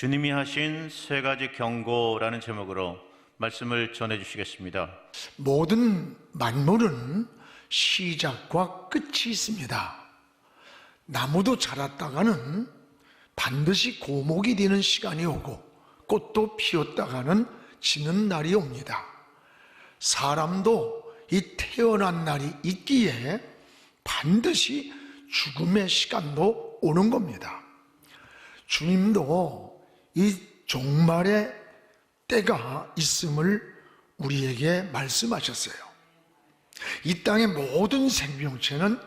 주님이 하신 세 가지 경고라는 제목으로 말씀을 전해 주시겠습니다. 모든 만물은 시작과 끝이 있습니다. 나무도 자랐다가는 반드시 고목이 되는 시간이 오고, 꽃도 피었다가는 지는 날이 옵니다. 사람도 이 태어난 날이 있기에 반드시 죽음의 시간도 오는 겁니다. 주님도 이 종말의 때가 있음을 우리에게 말씀하셨어요. 이 땅의 모든 생명체는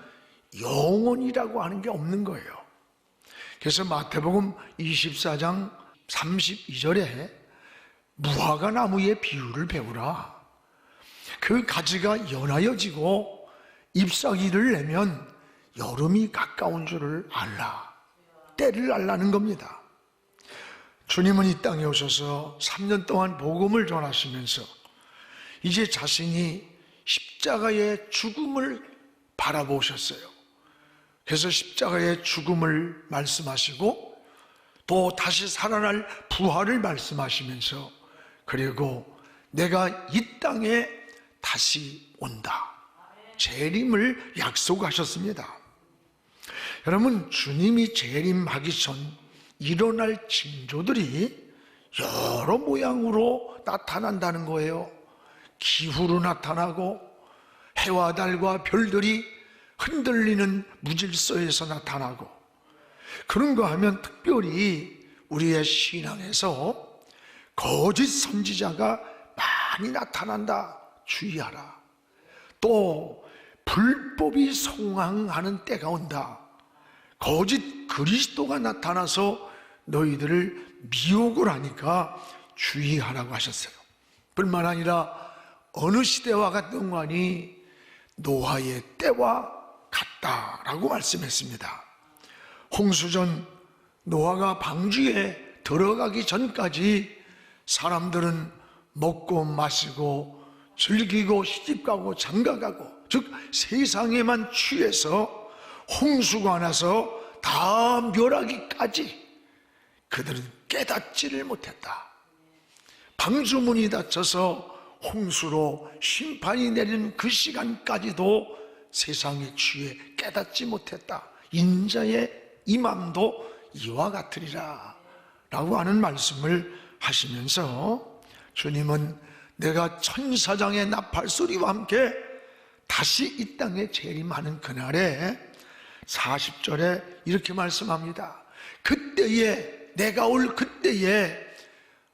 영원이라고 하는 게 없는 거예요. 그래서 마태복음 24장 32절에 무화과 나무의 비유를 배우라. 그 가지가 연하여지고 잎사귀를 내면 여름이 가까운 줄을 알라. 때를 알라는 겁니다. 주님은 이 땅에 오셔서 3년 동안 복음을 전하시면서 이제 자신이 십자가의 죽음을 바라보셨어요. 그래서 십자가의 죽음을 말씀하시고 또 다시 살아날 부활을 말씀하시면서, 그리고 내가 이 땅에 다시 온다, 재림을 약속하셨습니다. 여러분, 주님이 재림하기 전 일어날 징조들이 여러 모양으로 나타난다는 거예요. 기후로 나타나고, 해와 달과 별들이 흔들리는 무질서에서 나타나고, 그런가 하면 특별히 우리의 신앙에서 거짓 선지자가 많이 나타난다, 주의하라. 또 불법이 성황하는 때가 온다, 거짓 그리스도가 나타나서 너희들을 미혹을 하니까 주의하라고 하셨어요. 뿐만 아니라 어느 시대와 같은 관이 노아의 때와 같다라고 말씀했습니다. 홍수전 노아가 방주에 들어가기 전까지 사람들은 먹고 마시고 즐기고 시집가고 장가가고, 즉 세상에만 취해서 홍수가 나서 다 멸하기까지 그들은 깨닫지를 못했다. 방주문이 닫혀서 홍수로 심판이 내리는 그 시간까지도 세상에 취해 깨닫지 못했다. 인자의 임함도 이와 같으리라 라고 하는 말씀을 하시면서, 주님은 내가 천사장의 나팔소리와 함께 다시 이 땅에 재림하는 그날에 40절에 이렇게 말씀합니다. 그때에, 내가 올 그때에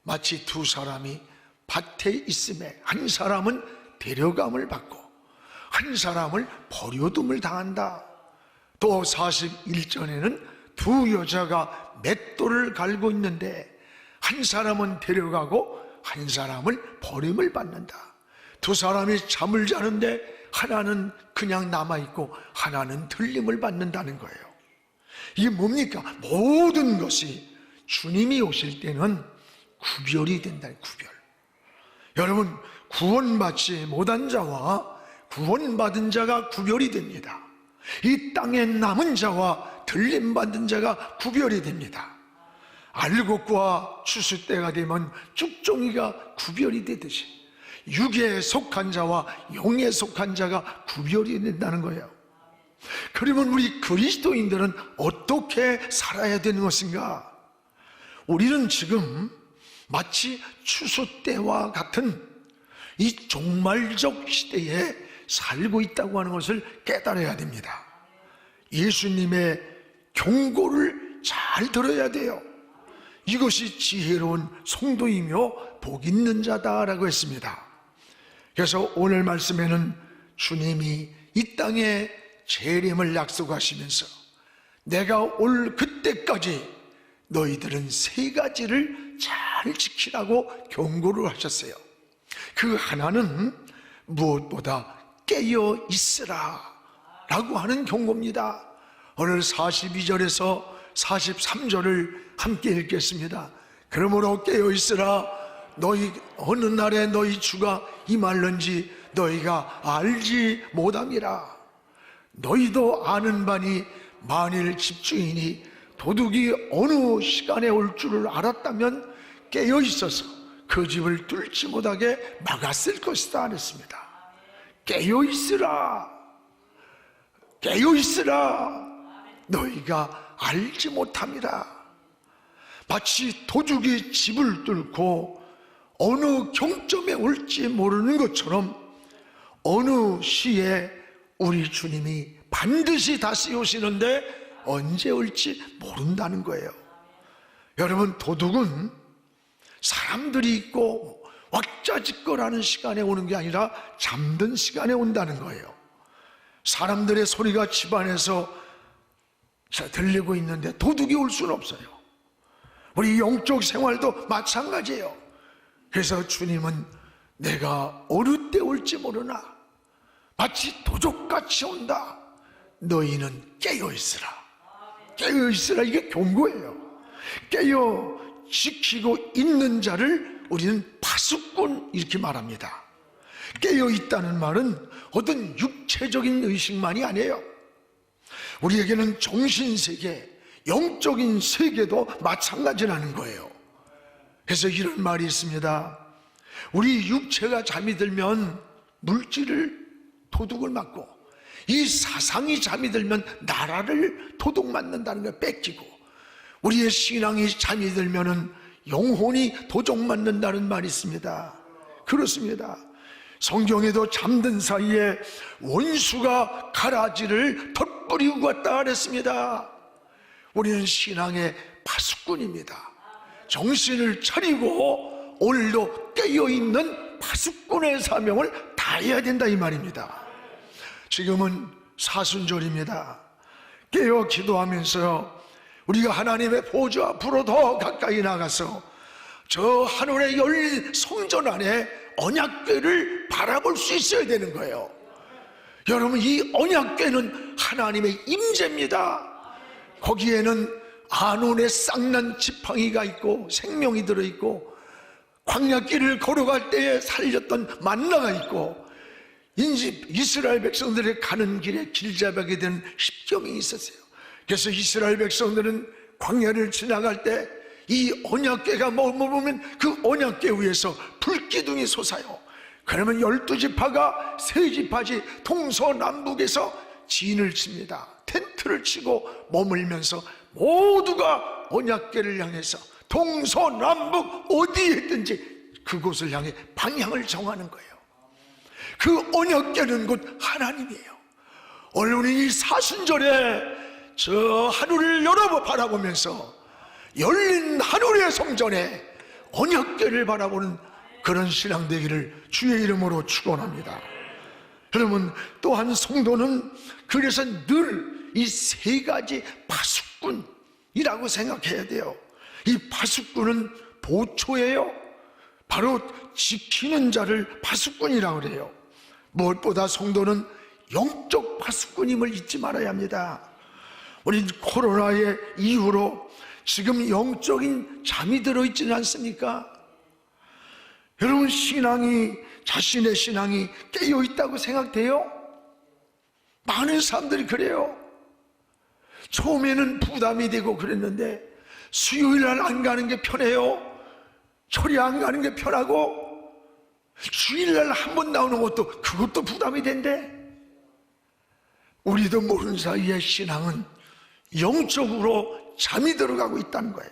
마치 두 사람이 밭에 있음에 한 사람은 데려감을 받고 한 사람을 버려둠을 당한다. 또 41절에는 두 여자가 맷돌을 갈고 있는데 한 사람은 데려가고 한 사람을 버림을 받는다. 두 사람이 잠을 자는데 하나는 그냥 남아있고 하나는 들림을 받는다는 거예요. 이게 뭡니까? 모든 것이 주님이 오실 때는 구별이 된다. 구별. 여러분, 구원받지 못한 자와 구원받은 자가 구별이 됩니다. 이 땅에 남은 자와 들림받은 자가 구별이 됩니다. 알곡과 추수 때가 되면 쭉종이가 구별이 되듯이 육에 속한 자와 영에 속한 자가 구별이 된다는 거예요. 그러면 우리 그리스도인들은 어떻게 살아야 되는 것인가? 우리는 지금 마치 추수 때와 같은 이 종말적 시대에 살고 있다고 하는 것을 깨달아야 됩니다. 예수님의 경고를 잘 들어야 돼요. 이것이 지혜로운 성도이며 복 있는 자다라고 했습니다. 그래서 오늘 말씀에는 주님이 이 땅에 재림을 약속하시면서 내가 올 그때까지 너희들은 세 가지를 잘 지키라고 경고를 하셨어요. 그 하나는 무엇보다 깨어 있으라 라고 하는 경고입니다. 오늘 42절에서 43절을 함께 읽겠습니다. 그러므로 깨어 있으라. 너희 어느 날에 너희 주가 임할는지 너희가 알지 못함이라. 너희도 아는 바니 만일 집주인이 도둑이 어느 시간에 올 줄을 알았다면 깨어 있어서 그 집을 뚫지 못하게 막았을 것이다 하였습니다. 깨어 있으라, 깨어 있으라, 너희가 알지 못함이라. 마치 도둑이 집을 뚫고 어느 경점에 올지 모르는 것처럼 어느 시에 우리 주님이 반드시 다시 오시는데 언제 올지 모른다는 거예요. 여러분, 도둑은 사람들이 있고 왁자지껄하는 시간에 오는 게 아니라 잠든 시간에 온다는 거예요. 사람들의 소리가 집안에서 들리고 있는데 도둑이 올 수는 없어요. 우리 영적 생활도 마찬가지예요. 그래서 주님은 내가 어느 때 올지 모르나 마치 도둑같이 온다. 너희는 깨어 있으라, 깨어 있으라. 이게 경고예요. 깨어 지키고 있는 자를 우리는 파수꾼 이렇게 말합니다. 깨어 있다는 말은 어떤 육체적인 의식만이 아니에요. 우리에게는 정신세계, 영적인 세계도 마찬가지라는 거예요. 그래서 이런 말이 있습니다. 우리 육체가 잠이 들면 물질을 도둑을 맞고, 이 사상이 잠이 들면 나라를 도둑 맞는다는 걸 뺏기고, 우리의 신앙이 잠이 들면은 영혼이 도둑 맞는다는 말이 있습니다. 그렇습니다. 성경에도 잠든 사이에 원수가 가라지를 덧뿌리고 갔다 그랬습니다. 우리는 신앙의 파수꾼입니다. 정신을 차리고 오늘도 깨어있는 파수꾼의 사명을 다해야 된다 이 말입니다. 지금은 사순절입니다. 깨어 기도하면서 우리가 하나님의 보좌 앞으로 더 가까이 나가서 저 하늘에 열린 성전 안에 언약궤를 바라볼 수 있어야 되는 거예요. 여러분, 이 언약궤는 하나님의 임재입니다. 거기에는 아논의 쌍난 지팡이가 있고 생명이 들어있고, 광야길을 걸어갈 때에 살렸던 만나가 있고, 이스라엘 백성들이 가는 길에 길잡이게 된 십경이 있었어요. 그래서 이스라엘 백성들은 광야를 지나갈 때 이 언약궤가 머무르면 그 언약궤 위에서 불기둥이 솟아요. 그러면 12지파가 세 지파지 동서남북에서 진을 칩니다. 텐트를 치고 머물면서 모두가 언약궤를 향해서 동서남북 어디에 있든지 그곳을 향해 방향을 정하는 거예요. 그 언약궤는 곧 하나님이에요. 오늘 우리 이 사순절에 저 하늘을 여러 바라보면서 열린 하늘의 성전에 언약궤를 바라보는 그런 신앙 되기를 주의 이름으로 축원합니다. 여러분, 또한 성도는 그래서 늘 이 세 가지 파수꾼이라고 생각해야 돼요. 이 파수꾼은 보초예요. 바로 지키는 자를 파수꾼이라고 그래요. 무엇보다 성도는 영적 파수꾼임을 잊지 말아야 합니다. 우리 코로나의 이후로 지금 영적인 잠이 들어있지는 않습니까? 여러분, 자신의 신앙이 깨어있다고 생각돼요? 많은 사람들이 그래요. 처음에는 부담이 되고 그랬는데 수요일날 안 가는 게 편해요. 철이 안 가는 게 편하고, 주일날 한 번 나오는 것도 그것도 부담이 된대. 우리도 모르는 사이에 신앙은 영적으로 잠이 들어가고 있다는 거예요.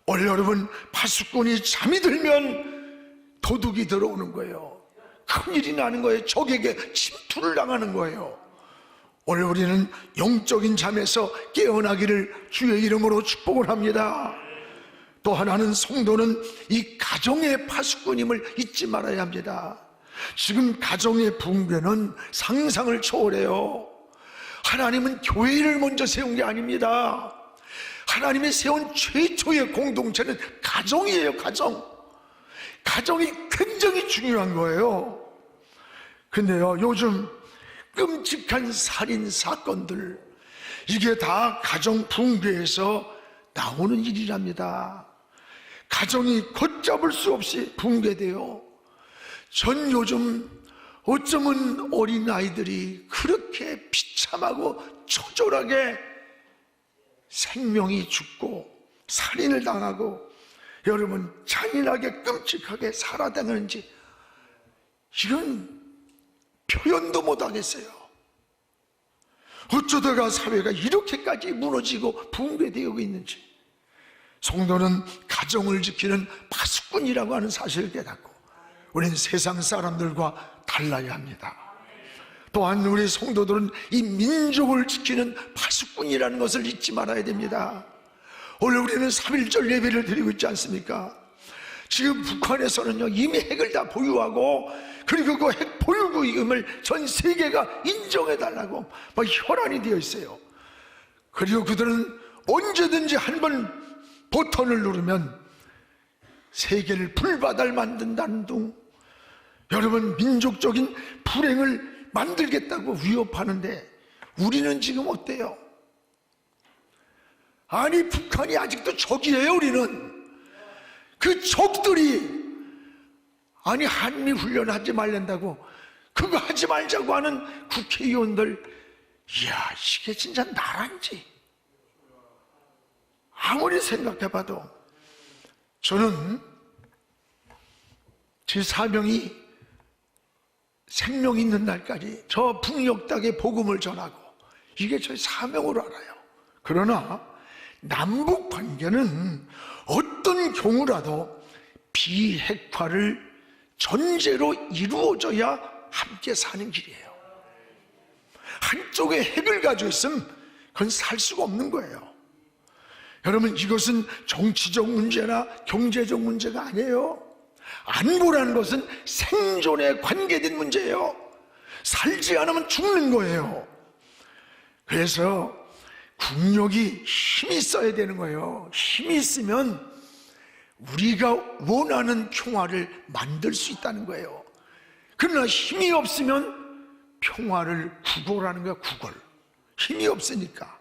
오늘 여러분, 파수꾼이 잠이 들면 도둑이 들어오는 거예요. 큰일이 나는 거예요. 적에게 침투를 당하는 거예요. 오늘 우리는 영적인 잠에서 깨어나기를 주의 이름으로 축복을 합니다. 또 하나는 성도는 이 가정의 파수꾼임을 잊지 말아야 합니다. 지금 가정의 붕괴는 상상을 초월해요. 하나님은 교회를 먼저 세운 게 아닙니다. 하나님이 세운 최초의 공동체는 가정이에요. 가정이 굉장히 중요한 거예요. 근데요, 요즘 끔찍한 살인 사건들, 이게 다 가정 붕괴에서 나오는 일이랍니다. 가정이 걷잡을 수 없이 붕괴돼요. 전 요즘 어쩌면 어린아이들이 그렇게 비참하고 처절하게 생명이 죽고 살인을 당하고 여러분 잔인하게 끔찍하게 살아다니는지 이건 표현도 못하겠어요. 어쩌다가 사회가 이렇게까지 무너지고 붕괴되고 있는지. 성도는 가정을 지키는 파수꾼이라고 하는 사실을 깨닫고 우리는 세상 사람들과 달라야 합니다. 또한 우리 성도들은 이 민족을 지키는 파수꾼이라는 것을 잊지 말아야 됩니다. 오늘 우리는 3.1절 예배를 드리고 있지 않습니까? 지금 북한에서는요 이미 핵을 다 보유하고 그리고 그 핵 보유국임을 전 세계가 인정해달라고 막 혈안이 되어 있어요. 그리고 그들은 언제든지 한 번 버튼을 누르면 세계를 불바다를 만든다는 둥, 여러분 민족적인 불행을 만들겠다고 위협하는데 우리는 지금 어때요? 아니 북한이 아직도 적이에요. 우리는 그 적들이 아니 한미 훈련 하지 말란다고 그거 하지 말자고 하는 국회의원들, 이야 이게 진짜 나란지. 아무리 생각해봐도 저는 제 사명이 생명 있는 날까지 저 북녘 땅에 복음을 전하고 이게 저의 사명으로 알아요. 그러나 남북 관계는 어떤 경우라도 비핵화를 전제로 이루어져야 함께 사는 길이에요. 한쪽에 핵을 가지고 있으면 그건 살 수가 없는 거예요. 여러분 이것은 정치적 문제나 경제적 문제가 아니에요. 안보라는 것은 생존에 관계된 문제예요. 살지 않으면 죽는 거예요. 그래서 국력이 힘이 있어야 되는 거예요. 힘이 있으면 우리가 원하는 평화를 만들 수 있다는 거예요. 그러나 힘이 없으면 평화를 구걸하는 거야. 구걸. 힘이 없으니까.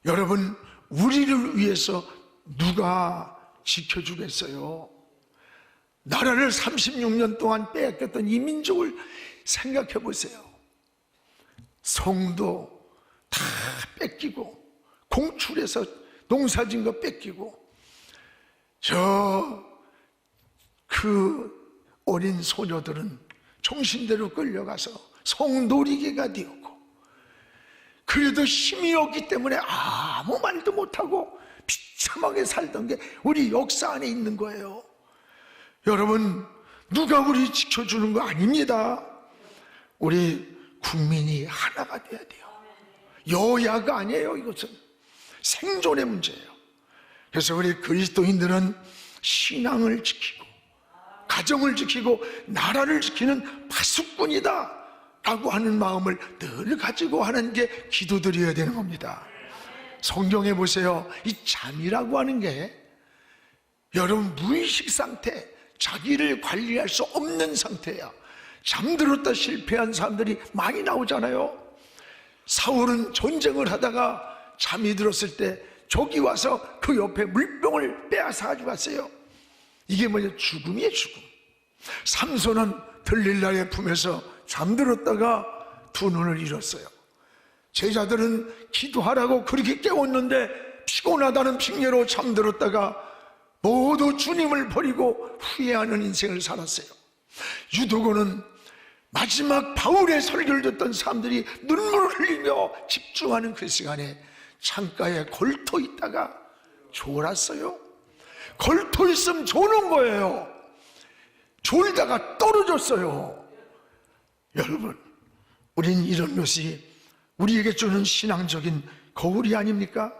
여러분 우리를 위해서 누가 지켜주겠어요? 나라를 36년 동안 빼앗겼던 이 민족을 생각해 보세요. 성도 다 뺏기고 공출해서 농사진 거 뺏기고 그 어린 소녀들은 정신대로 끌려가서 성놀이개가 되었고 그래도 힘이 없기 때문에 아무 말도 못하고 비참하게 살던 게 우리 역사 안에 있는 거예요. 여러분 누가 우리 지켜주는 거 아닙니다. 우리 국민이 하나가 돼야 돼요. 여야가 아니에요. 이것은 생존의 문제예요. 그래서 우리 그리스도인들은 신앙을 지키고 가정을 지키고 나라를 지키는 파수꾼이다 라고 하는 마음을 늘 가지고 하는 게 기도드려야 되는 겁니다. 성경에 보세요. 이 잠이라고 하는 게 여러분 무의식 상태, 자기를 관리할 수 없는 상태야. 잠들었다 실패한 사람들이 많이 나오잖아요. 사울은 전쟁을 하다가 잠이 들었을 때 적이 와서 그 옆에 물병을 빼앗아 가지고 갔어요. 이게 뭐냐? 죽음이에요. 죽음. 삼손은 들릴라의 품에서 잠들었다가 두 눈을 잃었어요. 제자들은 기도하라고 그렇게 깨웠는데 피곤하다는 핑계로 잠들었다가 모두 주님을 버리고 후회하는 인생을 살았어요. 유도고는 마지막 바울의 설교를 듣던 사람들이 눈물을 흘리며 집중하는 그 시간에 창가에 걸터 있다가 졸았어요. 걸터 있으면 조는 거예요. 졸다가 떨어졌어요. 여러분, 우린 이런 것이 우리에게 주는 신앙적인 거울이 아닙니까?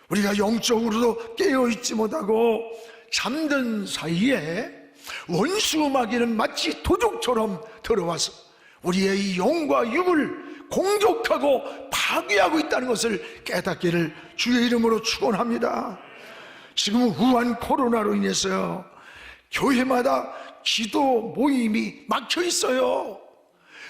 우리가 영적으로도 깨어있지 못하고 잠든 사이에 원수 마귀는 마치 도둑처럼 들어와서 우리의 이 영과 육을 공격하고 파괴하고 있다는 것을 깨닫기를 주의 이름으로 축원합니다. 지금 우한 코로나로 인해서 교회마다 기도 모임이 막혀 있어요.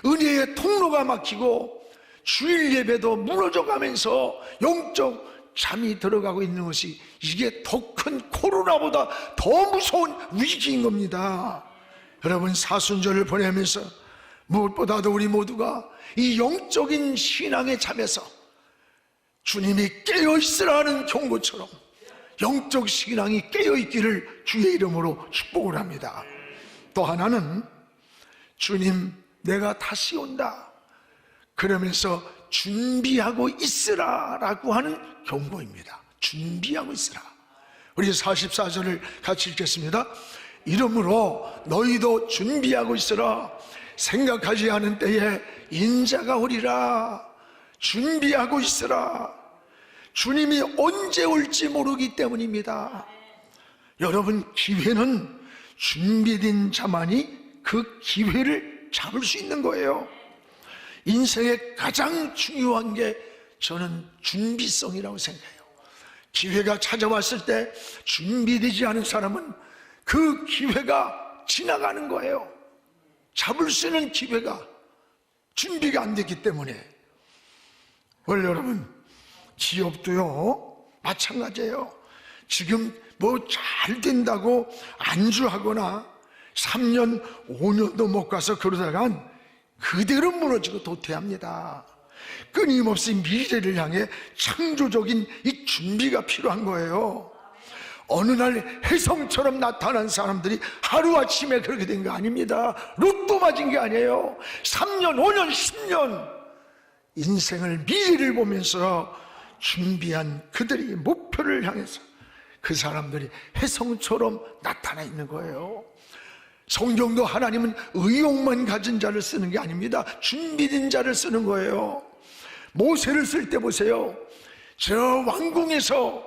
은혜의 통로가 막히고 주일 예배도 무너져 가면서 영적 잠이 들어가고 있는 것이 이게 더 큰 코로나보다 더 무서운 위기인 겁니다. 여러분 사순절을 보내면서 무엇보다도 우리 모두가 이 영적인 신앙의 잠에서 주님이 깨어있으라는 경고처럼 영적 신앙이 깨어있기를 주의 이름으로 축복을 합니다. 또 하나는 주님 내가 다시 온다 그러면서 준비하고 있으라 라고 하는 경고입니다. 준비하고 있으라. 우리 44절을 같이 읽겠습니다. 이러므로 너희도 준비하고 있으라. 생각하지 않은 때에 인자가 오리라. 준비하고 있으라. 주님이 언제 올지 모르기 때문입니다. 여러분, 기회는 준비된 자만이 그 기회를 잡을 수 있는 거예요. 인생의 가장 중요한 게 저는 준비성이라고 생각해요. 기회가 찾아왔을 때 준비되지 않은 사람은 그 기회가 지나가는 거예요. 잡을 수 있는 기회가 준비가 안 됐기 때문에. 원래 여러분, 기업도요 마찬가지예요. 지금 뭐 잘 된다고 안주하거나 3년 5년도 못 가서 그러다간 그대로 무너지고 도태합니다. 끊임없이 미래를 향해 창조적인 이 준비가 필요한 거예요. 어느 날 혜성처럼 나타난 사람들이 하루아침에 그렇게 된 거 아닙니다. 로또 맞은 게 아니에요. 3년 5년 10년 인생을 미래를 보면서 준비한 그들의 목표를 향해서 그 사람들이 혜성처럼 나타나 있는 거예요. 성경도 하나님은 의욕만 가진 자를 쓰는 게 아닙니다. 준비된 자를 쓰는 거예요. 모세를 쓸 때 보세요. 저 왕궁에서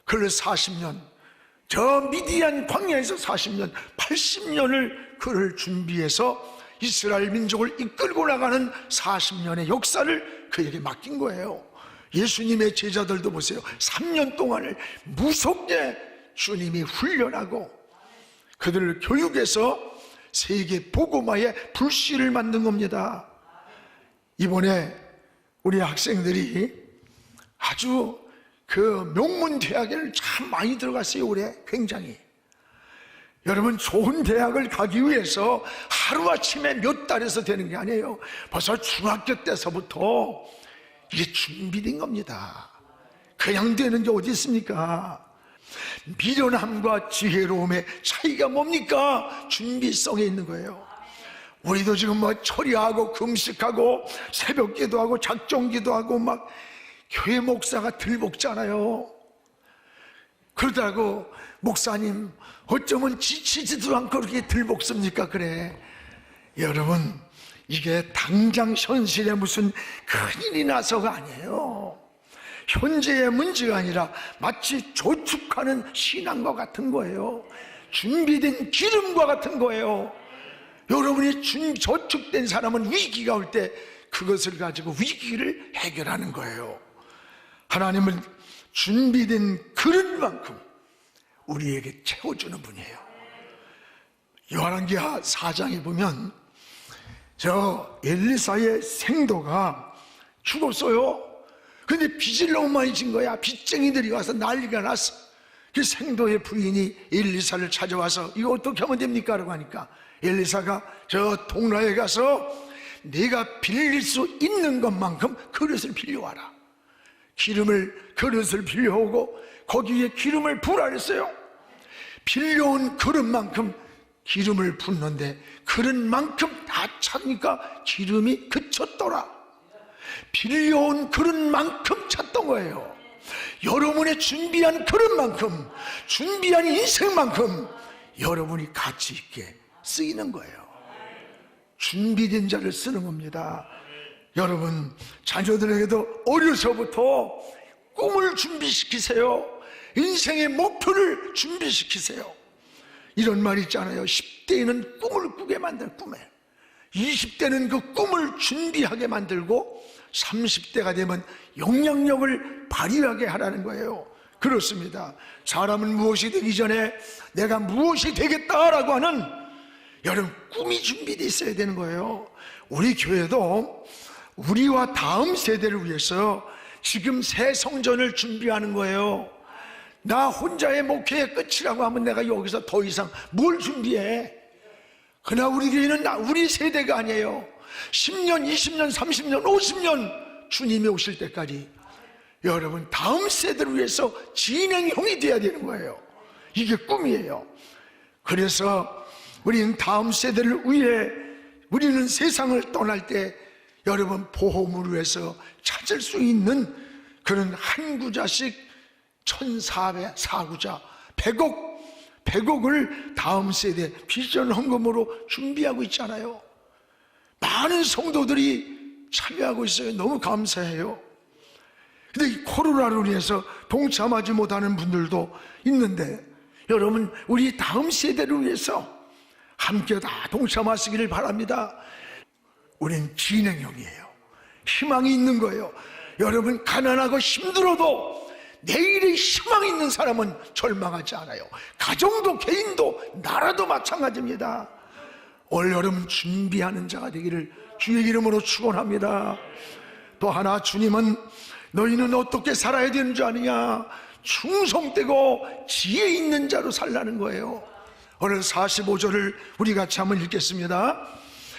그 40년, 저 미디안 광야에서 40년, 80년을 그를 준비해서 이스라엘 민족을 이끌고 나가는 40년의 역사를 그에게 맡긴 거예요. 예수님의 제자들도 보세요. 3년 동안을 무섭게 주님이 훈련하고 그들을 교육해서 세계 복음화의 불씨를 만든 겁니다. 이번에 우리 학생들이 아주 그 명문 대학에 참 많이 들어갔어요. 올해 굉장히. 여러분, 좋은 대학을 가기 위해서 하루아침에 몇 달에서 되는 게 아니에요. 벌써 중학교 때서부터 이게 준비된 겁니다. 그냥 되는 게 어디 있습니까? 미련함과 지혜로움의 차이가 뭡니까? 준비성에 있는 거예요. 우리도 지금 뭐 철야하고 금식하고 새벽 기도하고 작정 기도하고 막 교회 목사가 들볶잖아요. 그러다고 목사님 어쩌면 지치지도 않고 그렇게 들볶습니까? 그래. 여러분, 이게 당장 현실에 무슨 큰일이 나서가 아니에요. 현재의 문제가 아니라 마치 조축하는 신앙과 같은 거예요. 준비된 기름과 같은 거예요. 여러분이 저축된 사람은 위기가 올 때 그것을 가지고 위기를 해결하는 거예요. 하나님은 준비된 그릇만큼 우리에게 채워주는 분이에요. 요한계시록 4장에 보면 저 엘리사의 생도가 죽었어요. 근데 빚을 너무 많이 진 거야. 빚쟁이들이 와서 난리가 났어. 그 생도의 부인이 엘리사를 찾아와서 이거 어떻게 하면 됩니까? 라고 하니까 엘리사가 저 동라에 가서 네가 빌릴 수 있는 것만큼 그릇을 빌려와라. 그릇을 빌려오고 거기 위에 기름을 부으라 그랬어요. 빌려온 그릇만큼 기름을 붓는데 그릇만큼 다 차니까 기름이 그쳤더라. 빌려온 그릇만큼 찼던 거예요. 여러분의 준비한 그릇만큼, 준비한 인생만큼 여러분이 가치 있게 쓰이는 거예요. 준비된 자를 쓰는 겁니다. 여러분, 자녀들에게도 어려서부터 꿈을 준비시키세요. 인생의 목표를 준비시키세요. 이런 말 있잖아요. 10대에는 꿈을 꾸게 만들 꿈에, 20대는 그 꿈을 준비하게 만들고 30대가 되면 영향력을 발휘하게 하라는 거예요. 그렇습니다. 사람은 무엇이 되기 전에 내가 무엇이 되겠다라고 하는 여러분 꿈이 준비되어 있어야 되는 거예요. 우리 교회도 우리와 다음 세대를 위해서 지금 새 성전을 준비하는 거예요. 나 혼자의 목회의 끝이라고 하면 내가 여기서 더 이상 뭘 준비해? 그러나 우리 교회는 우리 세대가 아니에요. 10년, 20년, 30년, 50년 주님이 오실 때까지 여러분, 다음 세대를 위해서 진행형이 돼야 되는 거예요. 이게 꿈이에요. 그래서 우리는 다음 세대를 위해 우리는 세상을 떠날 때 여러분 보험을 위해서 찾을 수 있는 그런 한 구자씩 1,404구자 100억을 다음 세대 비전 헌금으로 준비하고 있잖아요. 많은 성도들이 참여하고 있어요. 너무 감사해요. 근데 이 코로나로 인해서 동참하지 못하는 분들도 있는데 여러분, 우리 다음 세대를 위해서 함께 다 동참하시기를 바랍니다. 우린 진행형이에요. 희망이 있는 거예요. 여러분, 가난하고 힘들어도 내일의 희망이 있는 사람은 절망하지 않아요. 가정도 개인도 나라도 마찬가지입니다. 올 여름 준비하는 자가 되기를 주의 이름으로 축원합니다. 또 하나, 주님은 너희는 어떻게 살아야 되는 줄 아느냐? 충성되고 지혜 있는 자로 살라는 거예요. 오늘 45절을 우리 같이 한번 읽겠습니다.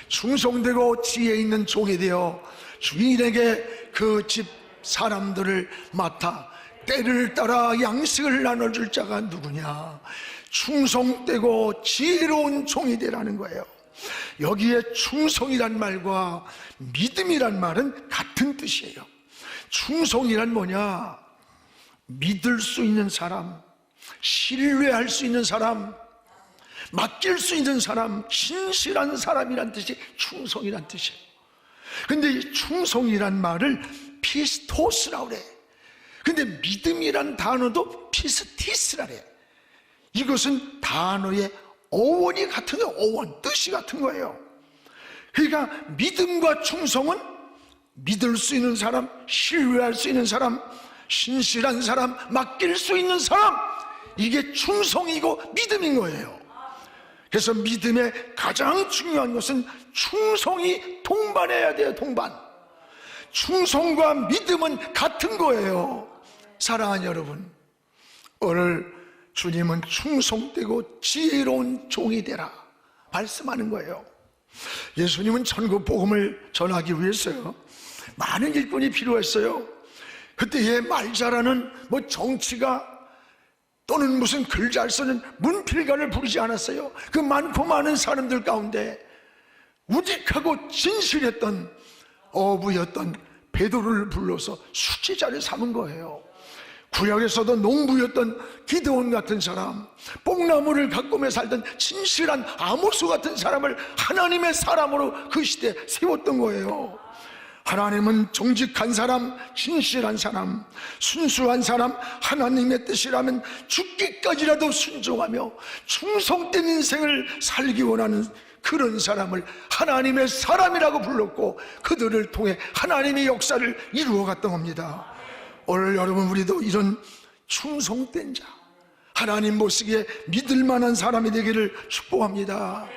충성되고 지혜 있는 종이 되어 주인에게 그 집 사람들을 맡아 때를 따라 양식을 나눠줄 자가 누구냐? 충성되고 지혜로운 종이 되라는 거예요. 여기에 충성이란 말과 믿음이란 말은 같은 뜻이에요. 충성이란 뭐냐? 믿을 수 있는 사람, 신뢰할 수 있는 사람, 맡길 수 있는 사람, 신실한 사람이란 뜻이 충성이란 뜻이에요. 근데 이 충성이란 말을 피스토스라고 그래. 근데 믿음이란 단어도 피스티스라 그래. 이것은 단어의 어원이 같은 거예요. 어원, 뜻이 같은 거예요. 그러니까 믿음과 충성은 믿을 수 있는 사람, 신뢰할 수 있는 사람, 신실한 사람, 맡길 수 있는 사람, 이게 충성이고 믿음인 거예요. 그래서 믿음의 가장 중요한 것은 충성이 동반해야 돼요. 동반. 충성과 믿음은 같은 거예요. 사랑하는 여러분, 오늘 주님은 충성되고 지혜로운 종이 되라 말씀하는 거예요. 예수님은 천국 복음을 전하기 위해서요, 많은 일꾼이 필요했어요. 그때의 말 잘하는 정치가 또는 무슨 글 잘 쓰는 문필가를 부르지 않았어요. 그 많고 많은 사람들 가운데 우직하고 진실했던 어부였던 베드로를 불러서 수치자를 삼은 거예요. 구약에서도 농부였던 기드온 같은 사람, 뽕나무를 가꾸며 살던 진실한 아모스 같은 사람을 하나님의 사람으로 그 시대에 세웠던 거예요. 하나님은 정직한 사람, 진실한 사람, 순수한 사람, 하나님의 뜻이라면 죽기까지라도 순종하며 충성된 인생을 살기 원하는 그런 사람을 하나님의 사람이라고 불렀고 그들을 통해 하나님의 역사를 이루어갔던 겁니다. 오늘 여러분, 우리도 이런 충성된 자, 하나님 보시기에 믿을 만한 사람이 되기를 축복합니다.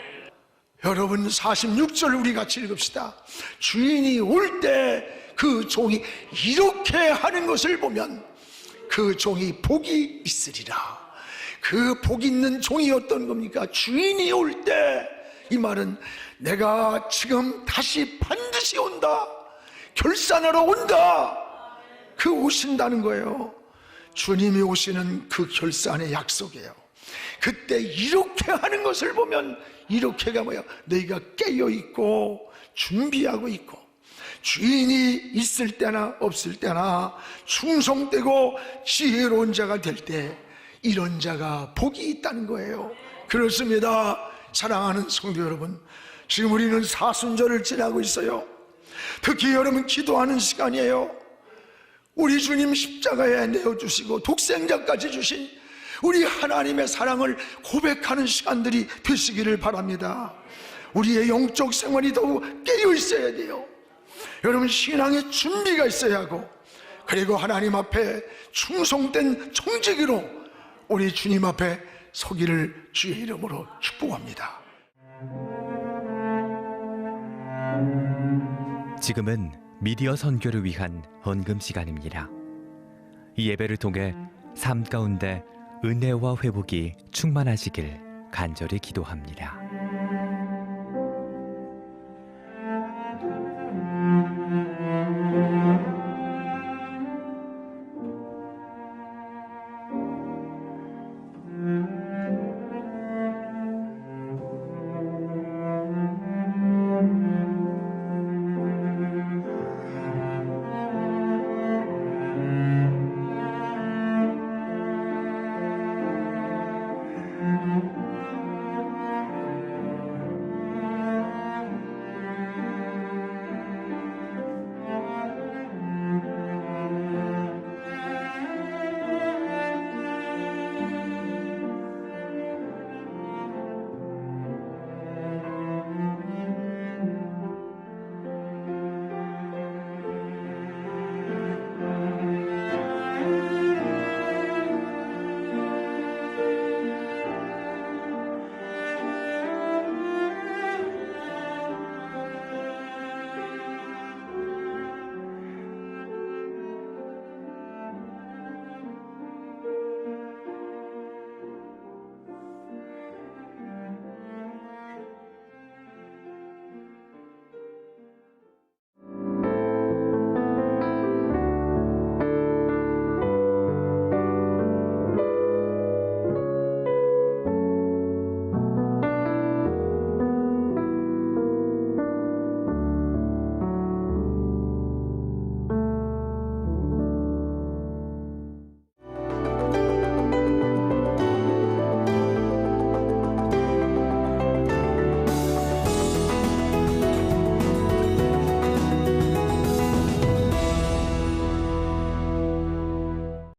여러분, 46절 우리 같이 읽읍시다. 주인이 올 때 그 종이 이렇게 하는 것을 보면 그 종이 복이 있으리라. 그 복 있는 종이 어떤 겁니까? 주인이 올 때, 이 말은 내가 지금 다시 반드시 온다, 결산하러 온다, 그 오신다는 거예요. 주님이 오시는 그 결산의 약속이에요. 그때 이렇게 하는 것을 보면, 이렇게가 뭐야? 너희가 깨어있고 준비하고 있고 주인이 있을 때나 없을 때나 충성되고 지혜로운 자가 될 때 이런 자가 복이 있다는 거예요. 그렇습니다. 사랑하는 성도 여러분, 지금 우리는 사순절을 지나고 있어요. 특히 여러분, 기도하는 시간이에요. 우리 주님 십자가에 내어주시고 독생자까지 주신 우리 하나님의 사랑을 고백하는 시간들이 되시기를 바랍니다. 우리의 영적 생활이 더욱 깨어 있어야 돼요. 여러분, 신앙의 준비가 있어야 하고, 그리고 하나님 앞에 충성된 청지기로 우리 주님 앞에 서기를 주의 이름으로 축복합니다. 지금은 미디어 선교를 위한 헌금 시간입니다. 이 예배를 통해 삶 가운데 은혜와 회복이 충만하시길 간절히 기도합니다.